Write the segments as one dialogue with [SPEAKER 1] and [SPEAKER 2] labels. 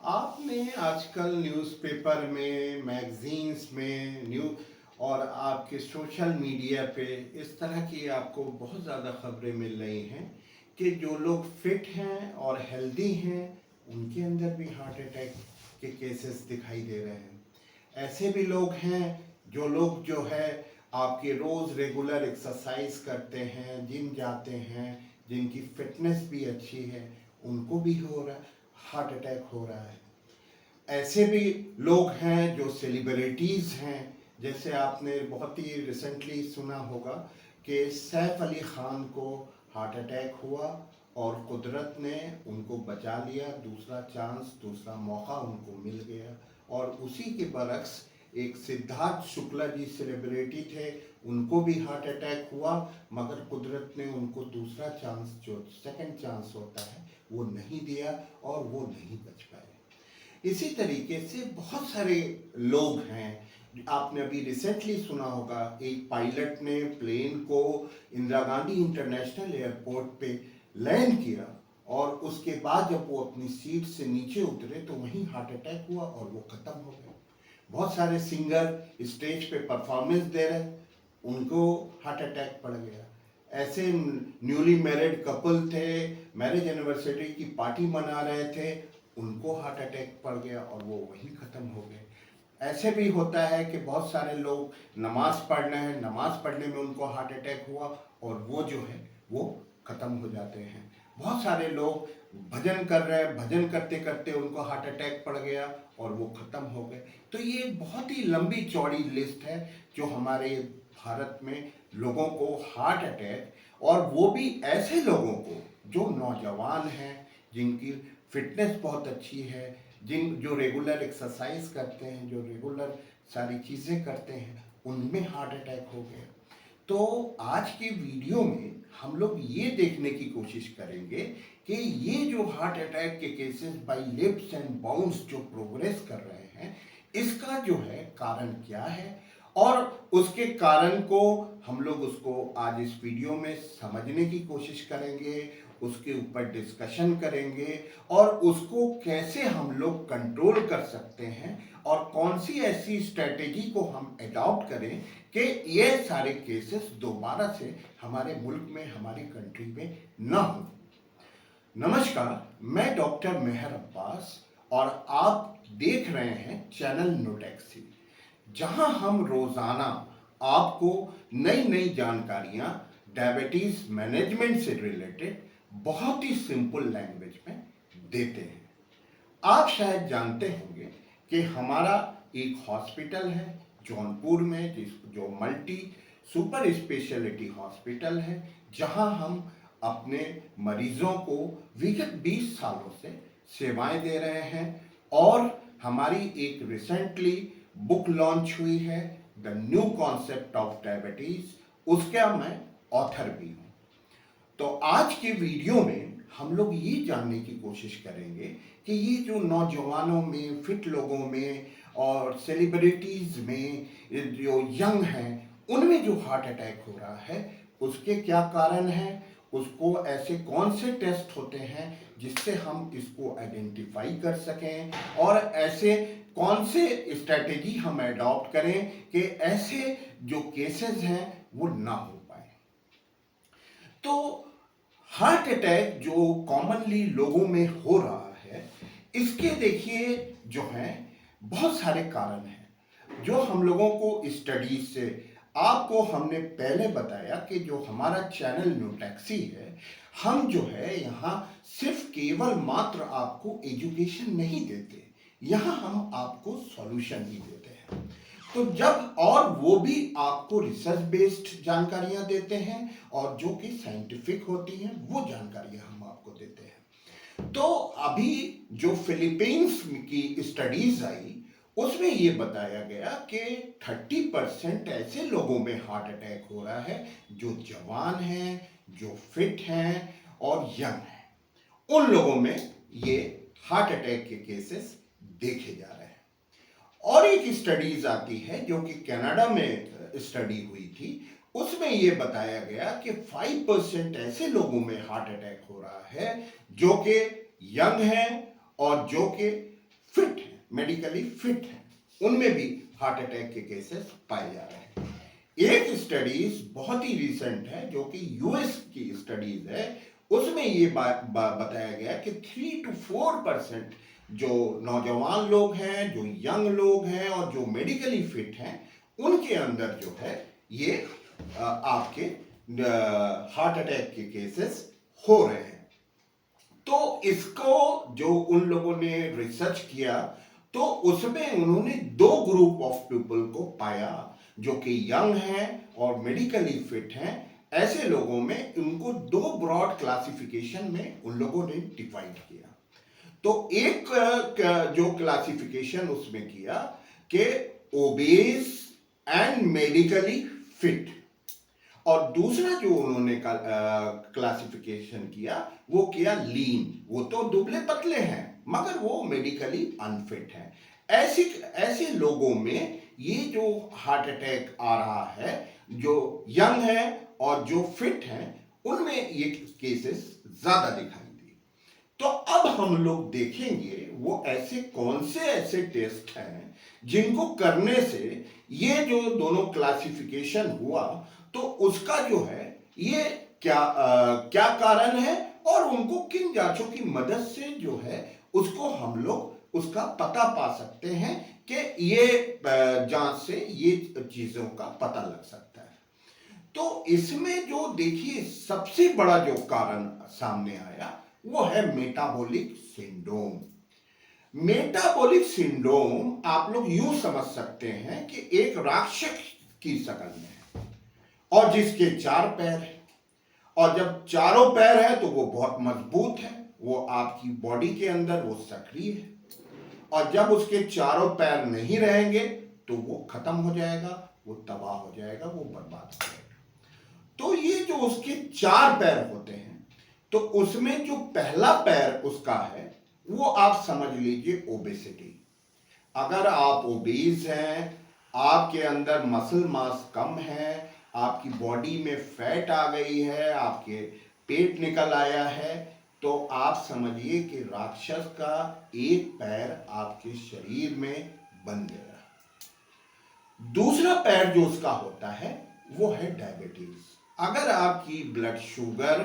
[SPEAKER 1] आपने आजकल न्यूज़पेपर में, मैगज़ीन्स में, और आपके सोशल मीडिया पे इस तरह की आपको बहुत ज़्यादा खबरें मिल रही हैं कि जो लोग फिट हैं और हेल्दी हैं उनके अंदर भी हार्ट अटैक के केसेस दिखाई दे रहे हैं। ऐसे भी लोग हैं जो है आपके रोज़ रेगुलर एक्सरसाइज करते हैं, जिम जाते हैं, जिनकी फिटनेस भी अच्छी है, उनको भी हो रहा है, हार्ट अटैक हो रहा है। ऐसे भी लोग हैं जो सेलिब्रिटीज़ हैं, जैसे आपने बहुत ही रिसेंटली सुना होगा कि सैफ अली ख़ान को हार्ट अटैक हुआ और कुदरत ने उनको बचा लिया, दूसरा चांस, दूसरा मौका उनको मिल गया। और उसी के बरक्स एक सिद्धार्थ शुक्ला जी सेलिब्रिटी थे, उनको भी हार्ट अटैक हुआ, मगर कुदरत ने उनको दूसरा चांस, जो सेकंड चांस होता है, वो नहीं दिया और वो नहीं बच पाए। इसी तरीके से बहुत सारे लोग हैं। आपने अभी रिसेंटली सुना होगा, एक पायलट ने प्लेन को इंदिरा गांधी इंटरनेशनल एयरपोर्ट पे लैंड किया और उसके बाद जब वो अपनी सीट से नीचे उतरे तो वहीं हार्ट अटैक हुआ और वो खत्म हो गए। बहुत सारे सिंगर स्टेज पे परफॉर्मेंस दे रहे, उनको हार्ट अटैक पड़ गया। ऐसे न्यूली मैरिड कपल थे, मैरिज एनिवर्सरी की पार्टी मना रहे थे, उनको हार्ट अटैक पड़ गया और वो वहीं ख़त्म हो गए। ऐसे भी होता है कि बहुत सारे लोग नमाज पढ़ रहे हैं, नमाज पढ़ने में उनको हार्ट अटैक हुआ और वो जो है वो ख़त्म हो जाते हैं। बहुत सारे लोग भजन कर रहे हैं, भजन करते करते उनको हार्ट अटैक पड़ गया और वो ख़त्म हो गए। तो ये बहुत ही लंबी चौड़ी लिस्ट है जो हमारे भारत में लोगों को हार्ट अटैक, और वो भी ऐसे लोगों को जो नौजवान हैं, जिनकी फिटनेस बहुत अच्छी है, जो रेगुलर एक्सरसाइज करते हैं, जो रेगुलर सारी चीज़ें करते हैं, उनमें हार्ट अटैक हो गया। तो आज के वीडियो में हम लोग ये देखने की कोशिश करेंगे कि ये जो हार्ट अटैक के cases bye lips and bounds जो प्रोग्रेस कर रहे हैं, इसका जो है कारण क्या है, और उसके कारण को हम लोग उसको आज इस वीडियो में समझने की कोशिश करेंगे, उसके ऊपर डिस्कशन करेंगे और उसको कैसे हम लोग कंट्रोल कर सकते हैं और कौन सी ऐसी स्ट्रेटेजी को हम अडॉप्ट करें कि ये सारे केसेस दोबारा से हमारे मुल्क में, हमारी कंट्री में ना हो। नमस्कार, मैं डॉक्टर मेहर अब्बास और आप देख रहे हैं चैनल न्यूटैक्सी, जहां हम रोजाना आपको नई नई जानकारियां डायबिटीज मैनेजमेंट से रिलेटेड बहुत ही सिंपल लैंग्वेज में देते हैं। आप शायद जानते होंगे कि हमारा एक हॉस्पिटल है जौनपुर में, जो मल्टी सुपर स्पेशलिटी हॉस्पिटल है, जहां हम अपने मरीजों को विगत 20 सालों से सेवाएं दे रहे हैं। और हमारी एक रिसेंटली बुक लॉन्च हुई है, the new concept of diabetes, उसका मैं ऑथर भी हूं। तो आज के वीडियो में हम लोग ये जानने की कोशिश करेंगे कि ये जो नौजवानों में, फिट लोगों में और सेलिब्रिटीज में जो यंग हैं, उनमें जो हार्ट अटैक हो रहा है, उसके क्या कारण हैं, उसको ऐसे कौन से टेस्ट होते हैं जिससे हम इसको आइडेंटिफाई कर सकें, और ऐसे कौन से स्ट्रैटेजी हम अडॉप्ट करें कि ऐसे जो केसेस हैं वो ना हो पाए। तो हार्ट अटैक जो कॉमनली लोगों में हो रहा है, इसके देखिए जो है बहुत सारे कारण हैं जो हम लोगों को स्टडीज से, आपको हमने पहले बताया कि जो हमारा चैनल न्यूटैक्सी है, हम जो है यहाँ सिर्फ केवल मात्र आपको एजुकेशन नहीं देते, यहाँ हम आपको सॉल्यूशन ही देते हैं। तो जब, और वो भी आपको रिसर्च बेस्ड जानकारियां देते हैं और जो कि साइंटिफिक होती हैं, वो जानकारियां हम आपको देते हैं। तो अभी जो फिलीपींस की स्टडीज आई, उसमें ये बताया गया कि 30% ऐसे लोगों में हार्ट अटैक हो रहा है जो जवान हैं, जो फिट हैं और यंग हैं। उन लोगों में ये हार्ट अटैक के केसेस देखे जा रहे हैं। और एक स्टडीज आती है जो कि कनाडा में स्टडी हुई थी, उसमें यह बताया गया कि 5% ऐसे लोगों में हार्ट अटैक हो रहा है जो कि यंग हैं और जो कि मेडिकली फिट हैं, उनमें भी हार्ट अटैक के केसेस पाए जा रहे हैं। एक स्टडीज बहुत ही रिसेंट है जो कि यूएस की स्टडीज है, उसमें ये बताया गया कि 3 to 4% जो नौजवान लोग हैं, जो यंग लोग हैं और जो मेडिकली फिट हैं, उनके अंदर जो है ये आपके हार्ट अटैक के केसेस हो रहे हैं। तो इसको जो उन लोगों ने रिसर्च किया तो उसमें उन्होंने 2 ग्रुप ऑफ पीपल को पाया जो कि यंग हैं और मेडिकली फिट हैं। ऐसे लोगों में उनको 2 ब्रॉड क्लासिफिकेशन में उन लोगों ने डिवाइड किया। तो एक जो क्लासिफिकेशन उसमें किया कि ओबेस एंड मेडिकली फिट, और दूसरा जो उन्होंने क्लासिफिकेशन किया वो किया लीन, वो तो दुबले पतले हैं मगर वो मेडिकली अनफिट हैं। ऐसे लोगों में ये जो हार्ट अटैक आ रहा है, जो यंग है और जो फिट हैं, उनमें ये केसेस ज्यादा दिखाई दी। तो अब हम लोग देखेंगे वो कौन से ऐसे टेस्ट हैं जिनको करने से ये जो दोनों क्लासिफिकेशन हुआ तो उसका जो है ये क्या कारण है और उनको किन जांचों की मदद से जो है उसको हम लोग उसका पता पा सकते हैं कि ये जांच से ये चीजों का पता लग सकता है। तो इसमें जो देखिए सबसे बड़ा जो कारण सामने आया वो है मेटाबॉलिक सिंड्रोम। मेटाबॉलिक सिंड्रोम आप लोग यूं समझ सकते हैं कि एक राक्षस की शक्ल में है और जिसके 4 पैर हैं, और जब चारों पैर है तो वो बहुत मजबूत है, वो आपकी बॉडी के अंदर वो सक्रिय है, और जब उसके चारों पैर नहीं रहेंगे तो वो खत्म हो जाएगा, वो तबाह हो जाएगा, वो बर्बाद हो जाएगा। तो ये जो उसके 4 पैर होते हैं तो उसमें जो पहला पैर उसका है वो आप समझ लीजिए ओबेसिटी। अगर आप ओबेस हैं, आपके अंदर मसल मास कम है, आपकी बॉडी में फैट आ गई है, आपके पेट निकल आया है, तो आप समझिए कि राक्षस का एक पैर आपके शरीर में बन गया। दूसरा पैर जो उसका होता है वो है डायबिटीज। अगर आपकी blood sugar,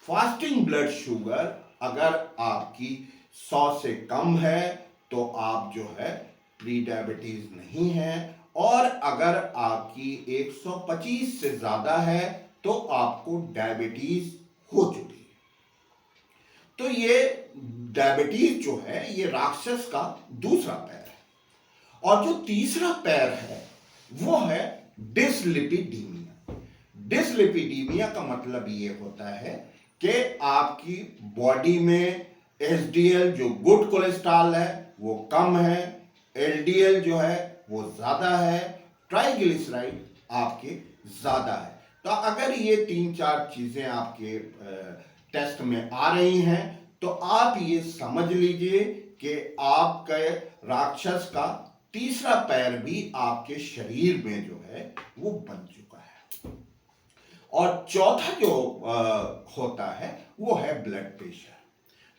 [SPEAKER 1] fasting blood sugar अगर आपकी 100 से कम है तो आप जो है प्री डायबिटीज नहीं है, और अगर आपकी 125 से ज्यादा है तो आपको डायबिटीज हो चुकी है। तो ये डायबिटीज जो है ये राक्षस का दूसरा पैर है। और जो तीसरा पैर है वो है डिसलिपिडीमिया। डिसलिपिडीमिया का मतलब ये होता है कि आपकी बॉडी में एचडीएल जो गुड कोलेस्ट्रॉल है वो कम है, एलडीएल जो है वो ज्यादा है, ट्राइग्लिसराइड आपके ज्यादा है। तो अगर ये 3-4 चीजें आपके टेस्ट में आ रही हैं तो आप ये समझ लीजिए कि आपके राक्षस का तीसरा पैर भी आपके शरीर में जो है वो बन चुका है। और चौथा जो होता है वो है ब्लड प्रेशर।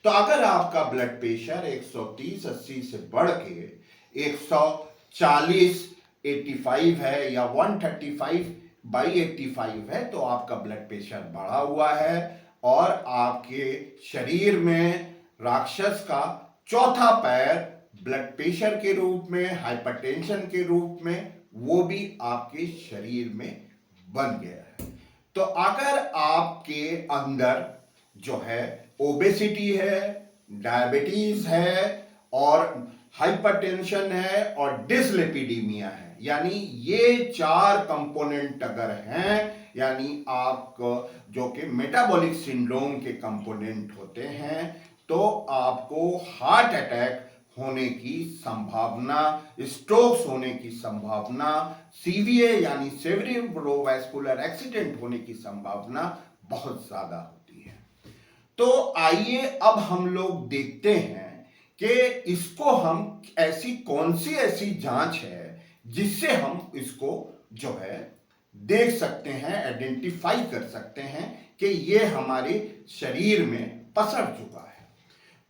[SPEAKER 1] तो अगर आपका ब्लड प्रेशर 130/80 से बढ़ के 140/85 है या 135/85 है तो आपका ब्लड प्रेशर बढ़ा हुआ है, और आपके शरीर में राक्षस का चौथा पैर ब्लड प्रेशर के रूप में, हाइपरटेंशन के रूप में, वो भी आपके शरीर में बन गया है। तो अगर आपके अंदर जो है ओबेसिटी है, डायबिटीज है और हाइपरटेंशन है और डिसलिपिडीमिया है, यानी ये 4 कंपोनेंट अगर हैं, यानी आप जो कि मेटाबॉलिक सिंड्रोम के कंपोनेंट होते हैं, तो आपको हार्ट अटैक होने की संभावना, स्ट्रोक्स होने की संभावना, सीवीए यानी सेरेब्रोवास्कुलर एक्सीडेंट होने की संभावना बहुत ज्यादा होती है। तो आइए अब हम लोग देखते हैं कि इसको हम कौन सी ऐसी जांच है जिससे हम इसको जो है देख सकते हैं, आइडेंटिफाई कर सकते हैं कि ये हमारे शरीर में पसर चुका है।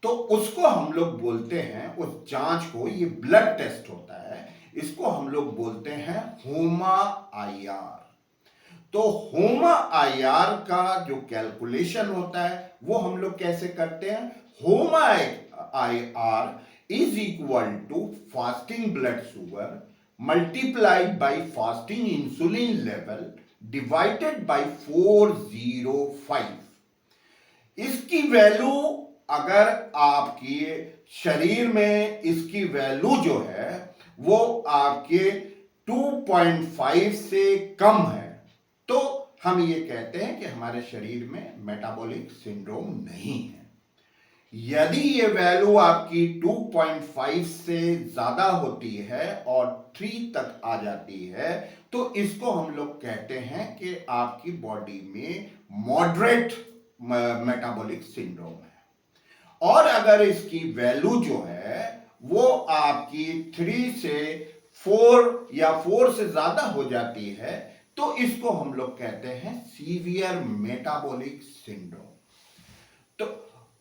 [SPEAKER 1] तो उसको हम लोग बोलते हैं, उस जांच को, ये ब्लड टेस्ट होता है, इसको हम लोग बोलते हैं होमा आईआर। तो होमा आईआर का जो कैलकुलेशन होता है वो हम लोग कैसे करते हैं? HOMA IR is equal to fasting blood sugar multiplied by fasting insulin level divided by 405। इसकी वैल्यू अगर आपकी शरीर में इसकी वैल्यू जो है वो आपके 2.5 से कम है, तो हम ये कहते हैं कि हमारे शरीर में मेटाबॉलिक सिंड्रोम नहीं है। यदि ये वैल्यू आपकी 2.5 से ज्यादा होती है और 3 तक आ जाती है, तो इसको हम लोग कहते हैं कि आपकी बॉडी में मॉडरेट मेटाबॉलिक सिंड्रोम है। और अगर इसकी वैल्यू जो है वो आपकी 3 से 4 या 4 से ज्यादा हो जाती है, तो इसको हम लोग कहते हैं सीवियर मेटाबॉलिक सिंड्रोम। तो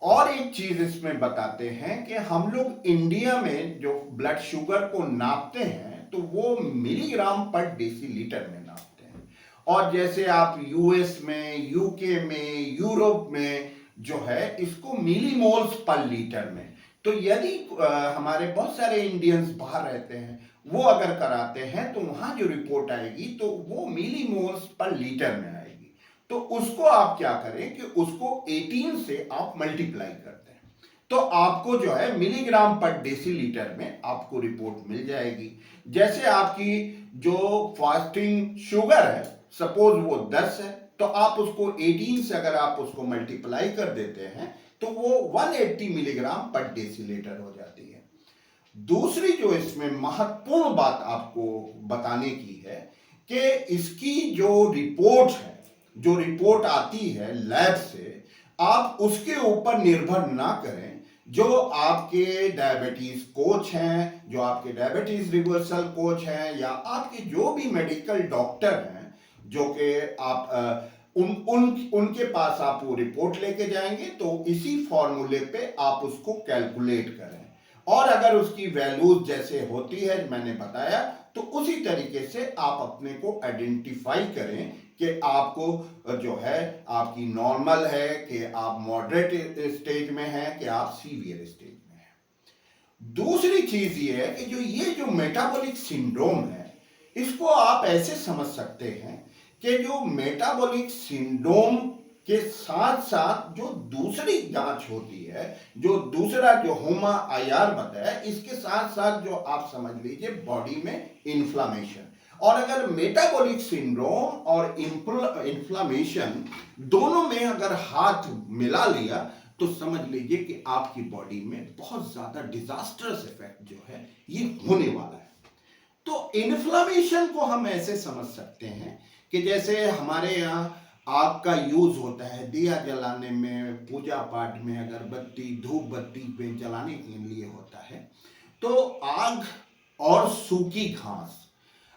[SPEAKER 1] और एक चीज इसमें बताते हैं कि हम लोग इंडिया में जो ब्लड शुगर को नापते हैं तो वो मिलीग्राम पर डेसीलीटर में नापते हैं, और जैसे आप यूएस में, यूके में, यूरोप में जो है इसको मिलीमोल्स पर लीटर में। तो यदि हमारे बहुत सारे इंडियंस बाहर रहते हैं, वो अगर कराते हैं तो वहां जो रिपोर्ट आएगी तो वो मिलीमोल्स पर लीटर में आएगी। तो उसको आप क्या करें कि उसको 18 से आप मल्टीप्लाई करते हैं, तो आपको जो है मिलीग्राम पर डेसीलीटर में आपको रिपोर्ट मिल जाएगी। जैसे आपकी जो फास्टिंग शुगर है, सपोज वो 10 है, तो आप उसको 18 से अगर आप उसको मल्टीप्लाई कर देते हैं तो वो 180 मिलीग्राम पर डेसीलीटर हो जाती है। दूसरी जो इसमें महत्वपूर्ण बात आपको बताने की है कि इसकी जो रिपोर्ट है, जो रिपोर्ट आती है लैब से, आप उसके ऊपर निर्भर ना करें। जो आपके डायबिटीज कोच हैं, जो आपके डायबिटीज रिवर्सल कोच हैं, या आपके जो भी मेडिकल डॉक्टर हैं जो कि आप उनके पास आप वो रिपोर्ट लेके जाएंगे, तो इसी फॉर्मूले पे आप उसको कैलकुलेट करें। और अगर उसकी वैल्यूज जैसे होती है मैंने बताया, तो उसी तरीके से आप अपने को आइडेंटिफाई करें कि आपको जो है आपकी नॉर्मल है, कि आप मॉडरेट स्टेज में हैं, कि आप सीवियर स्टेज में हैं। दूसरी चीज ये है कि ये जो मेटाबॉलिक सिंड्रोम है, इसको आप ऐसे समझ सकते हैं कि जो मेटाबॉलिक सिंड्रोम के साथ साथ जो दूसरी जांच होती है, जो दूसरा जो होमा आईआर बताया, इसके साथ साथ जो आप समझ लीजिए बॉडी में इन्फ्लामेशन। और अगर मेटाबॉलिक सिंड्रोम और इन्फ्लामेशन दोनों में अगर हाथ मिला लिया, तो समझ लीजिए कि आपकी बॉडी में बहुत ज्यादा डिजास्टर्स इफेक्ट जो है ये होने वाला है। तो इन्फ्लामेशन को हम ऐसे समझ सकते हैं कि जैसे हमारे यहाँ आग का यूज होता है दिया जलाने में, पूजा पाठ में, अगरबत्ती धूप बत्ती पे जलाने के लिए होता है। तो आग और सूखी घास,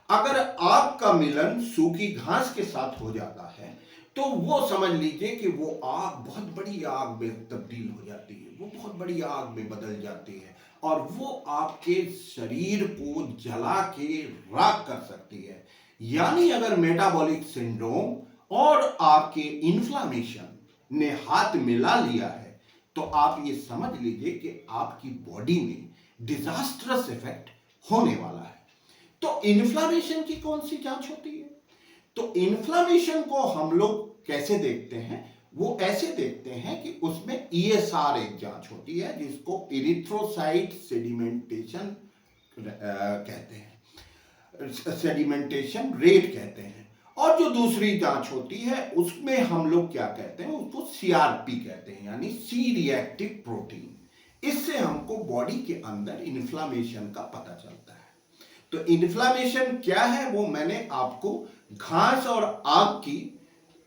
[SPEAKER 1] अगर आग का मिलन सूखी घास के साथ हो जाता है, तो वो समझ लीजिए कि वो आग बहुत बड़ी आग में तब्दील हो जाती है, वो बहुत बड़ी आग में बदल जाती है, और वो आपके शरीर को जला के राख कर सकती है। यानी अगर मेटाबॉलिक सिंड्रोम और आपके इन्फ्लामेशन ने हाथ मिला लिया है, तो आप ये समझ लीजिए कि आपकी बॉडी में डिजास्टरस इफेक्ट होने वाला है। तो इन्फ्लामेशन की कौन सी जांच होती है? तो इन्फ्लामेशन को हम लोग कैसे देखते हैं? वो ऐसे देखते हैं कि उसमें ईएसआर एक जांच होती है, जिसको इरिथ्रोसाइट सेडिमेंटेशन कहते हैं, सेडिमेंटेशन रेट कहते हैं। और जो दूसरी जांच होती है उसमें हम लोग क्या कहते हैं, उसको सीआरपी कहते हैं, यानी सी रिएक्टिव प्रोटीन। इससे हमको बॉडी के अंदर इन्फ्लामेशन का पता चलता है। तो इन्फ्लामेशन क्या है वो मैंने आपको घास और आग की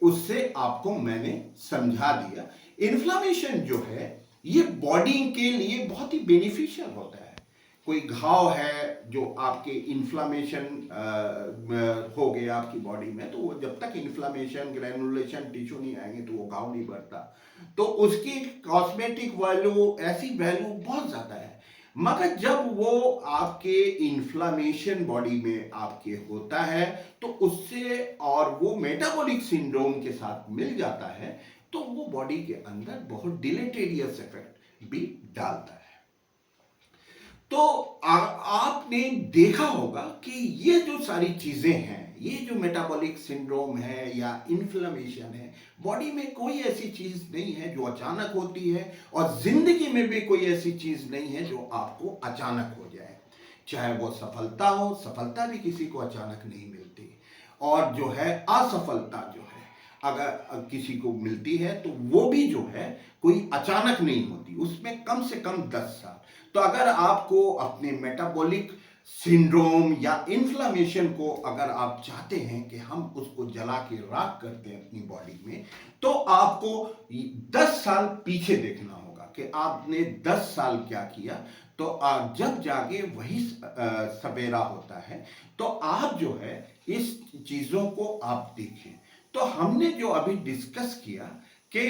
[SPEAKER 1] उससे आपको मैंने समझा दिया। इन्फ्लामेशन जो है ये बॉडी के लिए बहुत ही बेनिफिशियल होता है, कोई घाव है जो आपके इन्फ्लामेशन हो गया आपकी बॉडी में, तो वो जब तक इन्फ्लामेशन ग्रेनुलेशन टिश्यू नहीं आएंगे तो वो घाव नहीं बढ़ता। तो उसकी कॉस्मेटिक वैल्यू, ऐसी वैल्यू बहुत ज़्यादा है। मगर जब वो आपके इन्फ्लामेशन बॉडी में आपके होता है तो उससे, और वो मेटाबॉलिक सिंड्रोम के साथ मिल जाता है, तो वो बॉडी के अंदर बहुत डिलेटेरियस इफेक्ट भी डालता है। तो आपने देखा होगा कि ये जो सारी चीजें हैं, ये जो मेटाबॉलिक सिंड्रोम है या इन्फ्लेमेशन है, बॉडी में कोई ऐसी चीज नहीं है जो अचानक होती है, और जिंदगी में भी कोई ऐसी चीज नहीं है जो आपको अचानक हो जाए। चाहे वो सफलता हो, सफलता भी किसी को अचानक नहीं मिलती, और जो है असफलता जो है अगर किसी को मिलती है तो वो भी जो है कोई अचानक नहीं होती, उसमें कम से कम 10 साल। तो अगर आपको अपने मेटाबॉलिक सिंड्रोम या इन्फ्लामेशन को अगर आप चाहते हैं कि हम उसको जला के राख कर दें अपनी बॉडी में, तो आपको 10 साल पीछे देखना होगा कि आपने 10 साल क्या किया। तो आप जब जागे वही सवेरा होता है, तो आप जो है इस चीजों को आप देखें। तो हमने जो अभी डिस्कस किया कि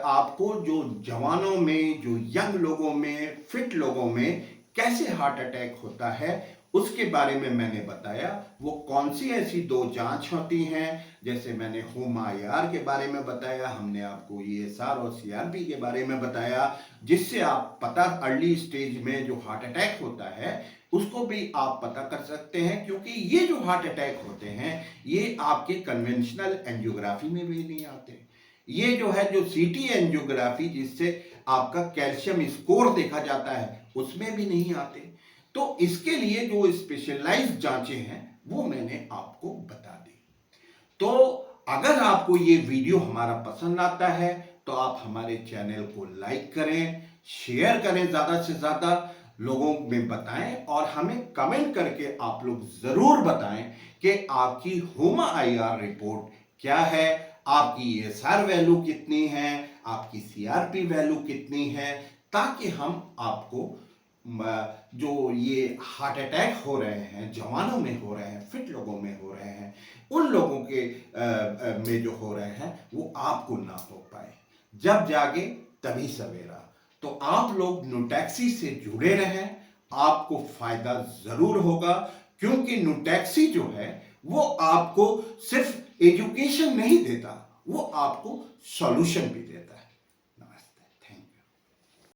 [SPEAKER 1] आपको जो जवानों में, जो यंग लोगों में, फिट लोगों में कैसे हार्ट अटैक होता है, उसके बारे में मैंने बताया। वो कौन सी ऐसी 2 जांच होती हैं, जैसे मैंने HOMA-IR के बारे में बताया, हमने आपको ESR और CRP के बारे में बताया, जिससे आप पता अर्ली स्टेज में जो हार्ट अटैक होता है उसको भी आप पता कर सकते हैं। क्योंकि ये जो हार्ट अटैक होते हैं ये आपके कन्वेंशनल एंजियोग्राफी में भी नहीं आते। ये जो है, जो CT एंजियोग्राफी जिससे आपका कैल्शियम स्कोर देखा जाता है, उसमें भी नहीं आते। तो इसके लिए जो स्पेशलाइज्ड जांचें हैं वो मैंने आपको बता दी। तो अगर आपको ये वीडियो हमारा पसंद आता है तो आप हमारे चैनल को लाइक करें, शेयर करें, ज्यादा से ज्यादा लोगों में बताएं, और हमें कमेंट करके आप लोग जरूर बताएं कि आपकी HOMA-IR रिपोर्ट क्या है, आपकी ESR वैल्यू कितनी है, आपकी CRP वैल्यू कितनी है, ताकि हम आपको जो ये हार्ट अटैक हो रहे हैं, जवानों में हो रहे हैं, फिट लोगों में हो रहे हैं, उन लोगों के में जो हो रहे हैं वो आपको ना हो पाए। जब जागे तभी सवेरा। तो आप लोग न्यूटैक्सी से जुड़े रहें, आपको फायदा जरूर होगा। क्योंकि न्यूटैक्सी जो है वो आपको सिर्फ एजुकेशन नहीं देता, वो आपको सॉल्यूशन भी देता है।